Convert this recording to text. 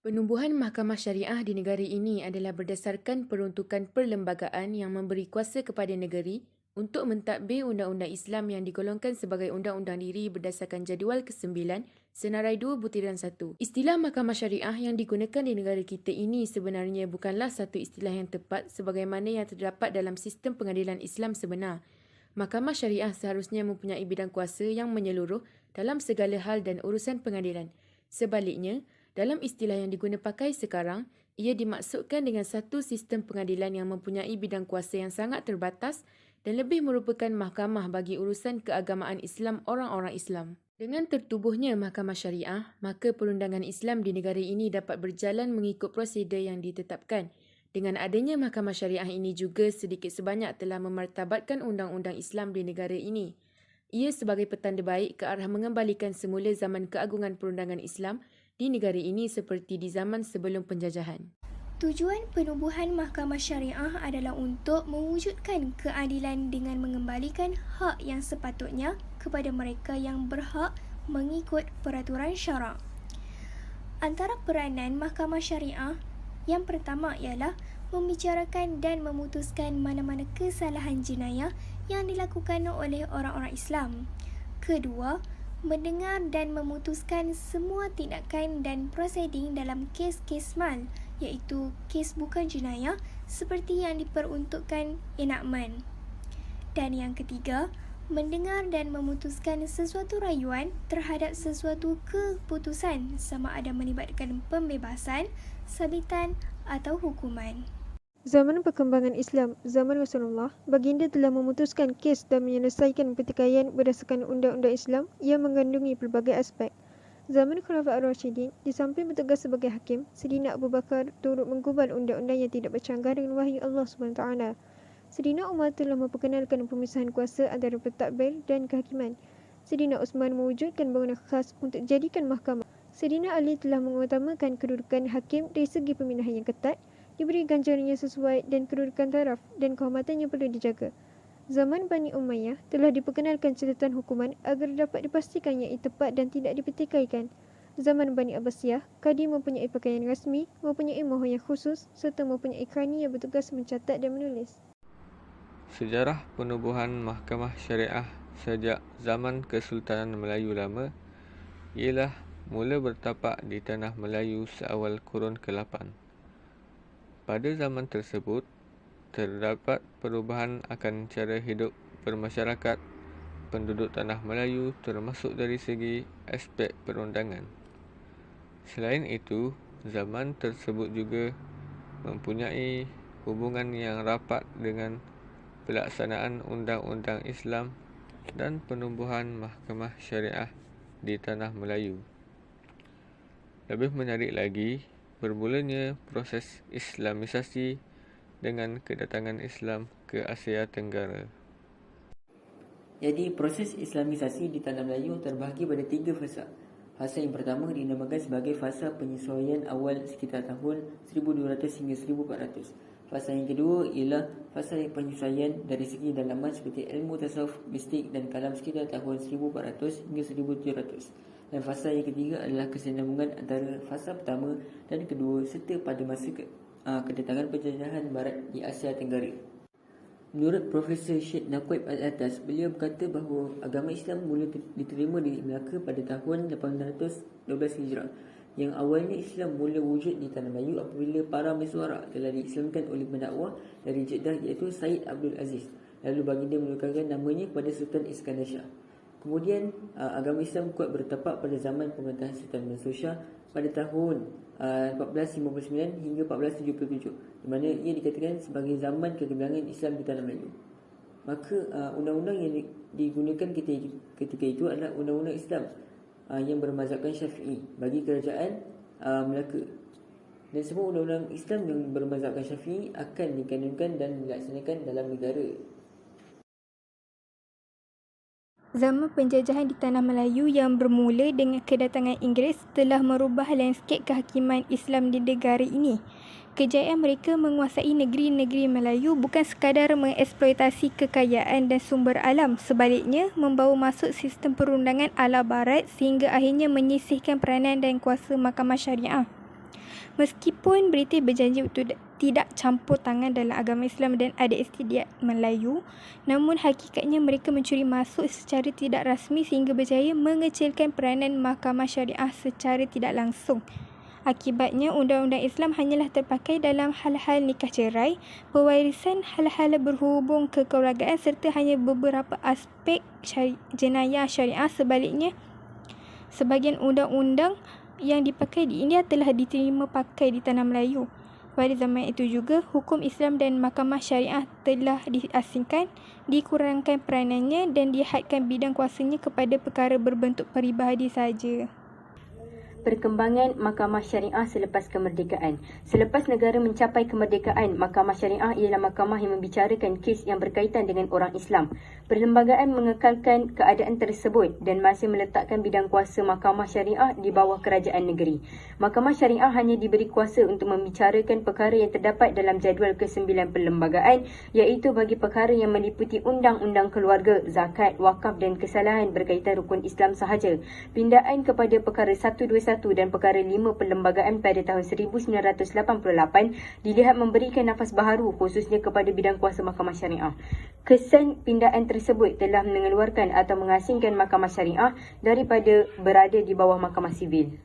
Penubuhan mahkamah syariah di negara ini adalah berdasarkan peruntukan perlembagaan yang memberi kuasa kepada negeri untuk mentadbir undang-undang Islam yang digolongkan sebagai undang-undang diri berdasarkan jadual ke-9 Senarai 2 Butiran 1. Istilah mahkamah syariah yang digunakan di negara kita ini sebenarnya bukanlah satu istilah yang tepat sebagaimana yang terdapat dalam sistem pengadilan Islam sebenar. Mahkamah syariah seharusnya mempunyai bidang kuasa yang menyeluruh dalam segala hal dan urusan pengadilan. Sebaliknya, dalam istilah yang diguna pakai sekarang, ia dimaksudkan dengan satu sistem pengadilan yang mempunyai bidang kuasa yang sangat terbatas dan lebih merupakan mahkamah bagi urusan keagamaan Islam orang-orang Islam. Dengan tertubuhnya mahkamah syariah, maka perundangan Islam di negara ini dapat berjalan mengikut prosedur yang ditetapkan. Dengan adanya mahkamah syariah ini juga sedikit sebanyak telah memartabatkan undang-undang Islam di negara ini. Ia sebagai petanda baik ke arah mengembalikan semula zaman keagungan perundangan Islam di negara ini seperti di zaman sebelum penjajahan. Tujuan penubuhan mahkamah syariah adalah untuk mewujudkan keadilan dengan mengembalikan hak yang sepatutnya kepada mereka yang berhak mengikut peraturan syarak. Antara peranan mahkamah syariah yang pertama ialah membicarakan dan memutuskan mana-mana kesalahan jenayah yang dilakukan oleh orang-orang Islam. Kedua, mendengar dan memutuskan semua tindakan dan proseding dalam kes-kes mal, iaitu kes bukan jenayah seperti yang diperuntukkan enakmen. Dan yang ketiga, mendengar dan memutuskan sesuatu rayuan terhadap sesuatu keputusan sama ada melibatkan pembebasan, sabitan atau hukuman. Zaman perkembangan Islam, zaman Rasulullah, baginda telah memutuskan kes dan menyelesaikan pertikaian berdasarkan undang-undang Islam yang mengandungi pelbagai aspek. Zaman Khulafaur Rasyidin, di samping bertugas sebagai hakim, Sayyidina Abu Bakar turut menggubal undang-undang yang tidak bercanggah dengan wahyu Allah SWT. Sayyidina Umar telah memperkenalkan pemisahan kuasa antara pentadbir dan kehakiman. Sayyidina Uthman mewujudkan bangunan khas untuk dijadikan mahkamah. Sayyidina Ali telah mengutamakan kedudukan hakim dari segi peminahan yang ketat, diberi ganjaran yang sesuai dan kedudukan taraf dan kehormatan yang perlu dijaga. Zaman Bani Umayyah telah diperkenalkan catatan hukuman agar dapat dipastikan yang tepat dan tidak dipertikaikan. Zaman Bani Abbasiyah, kadi mempunyai pakaian rasmi, mempunyai mohon yang khusus serta mempunyai krani yang bertugas mencatat dan menulis. Sejarah penubuhan mahkamah syariah sejak zaman Kesultanan Melayu Lama ialah mula bertapak di tanah Melayu seawal kurun ke-8. Pada zaman tersebut, terdapat perubahan akan cara hidup bermasyarakat penduduk tanah Melayu termasuk dari segi aspek perundangan. Selain itu, zaman tersebut juga mempunyai hubungan yang rapat dengan pelaksanaan undang-undang Islam dan penubuhan mahkamah syariah di tanah Melayu. Lebih menarik lagi, bermulanya proses Islamisasi dengan kedatangan Islam ke Asia Tenggara. Jadi, proses Islamisasi di tanah Melayu terbahagi pada 3 fasa. Fasa yang pertama dinamakan sebagai fasa penyesuaian awal sekitar tahun 1200 hingga 1400. Fasa yang kedua ialah fasa penyesuaian dari segi dalaman seperti ilmu tasawuf, mistik dan kalam sekitar tahun 1400 hingga 1700. Dan fasa yang ketiga adalah kesinambungan antara fasa pertama dan kedua serta pada masa kedatangan penjajahan barat di Asia Tenggara. Menurut Profesor Syed Naqib Al-Atas, beliau berkata bahawa agama Islam mula diterima di Melaka pada tahun 812 Hijrah. Yang awalnya Islam mula wujud di tanah Melayu apabila para mesuara telah diislamkan oleh pendakwah dari Jeddah iaitu Said Abdul Aziz. Lalu baginda menukarkan namanya kepada Sultan Iskandar Shah. Kemudian agama Islam kuat bertapak pada zaman pemerintahan Sultan Mansur Shah pada tahun 1459 hingga 1477, di mana ia dikatakan sebagai zaman kegemilangan Islam di tanah Melayu. Maka undang-undang yang digunakan ketika itu adalah undang-undang Islam yang bermazhabkan Syafi'i bagi kerajaan Melaka. Dan semua undang-undang Islam yang bermazhabkan Syafi'i akan dikanunkan dan dilaksanakan dalam negara. Zaman penjajahan di tanah Melayu yang bermula dengan kedatangan Inggeris telah merubah lanskap kehakiman Islam di negara ini. Kejayaan mereka menguasai negeri-negeri Melayu bukan sekadar mengeksploitasi kekayaan dan sumber alam, sebaliknya membawa masuk sistem perundangan ala barat sehingga akhirnya menyisihkan peranan dan kuasa mahkamah syariah. Meskipun British berjanji untuk tidak campur tangan dalam agama Islam dan adat istiadat Melayu, namun hakikatnya mereka mencuri masuk secara tidak rasmi sehingga berjaya mengecilkan peranan mahkamah syariah secara tidak langsung. Akibatnya, undang-undang Islam hanyalah terpakai dalam hal-hal nikah cerai, pewarisan, hal-hal berhubung kekeluargaan serta hanya beberapa aspek jenayah syariah. Sebaliknya, sebahagian undang-undang yang dipakai di India telah diterima pakai di tanah Melayu. Pada zaman itu juga, hukum Islam dan mahkamah syariah telah diasingkan, dikurangkan peranannya dan dihadkan bidang kuasanya kepada perkara berbentuk peribadi sahaja. Perkembangan mahkamah syariah selepas kemerdekaan. Selepas negara mencapai kemerdekaan, mahkamah syariah ialah mahkamah yang membicarakan kes yang berkaitan dengan orang Islam. Perlembagaan mengekalkan keadaan tersebut dan masih meletakkan bidang kuasa mahkamah syariah di bawah kerajaan negeri. Mahkamah syariah hanya diberi kuasa untuk membicarakan perkara yang terdapat dalam jadual ke-9 perlembagaan, iaitu bagi perkara yang meliputi undang-undang keluarga, zakat, wakaf dan kesalahan berkaitan rukun Islam sahaja. Pindaan kepada perkara 121 dan perkara 5 perlembagaan pada tahun 1988 dilihat memberikan nafas baharu khususnya kepada bidang kuasa mahkamah syariah. Kesan pindaan tersebut telah mengeluarkan atau mengasingkan mahkamah syariah daripada berada di bawah mahkamah sivil.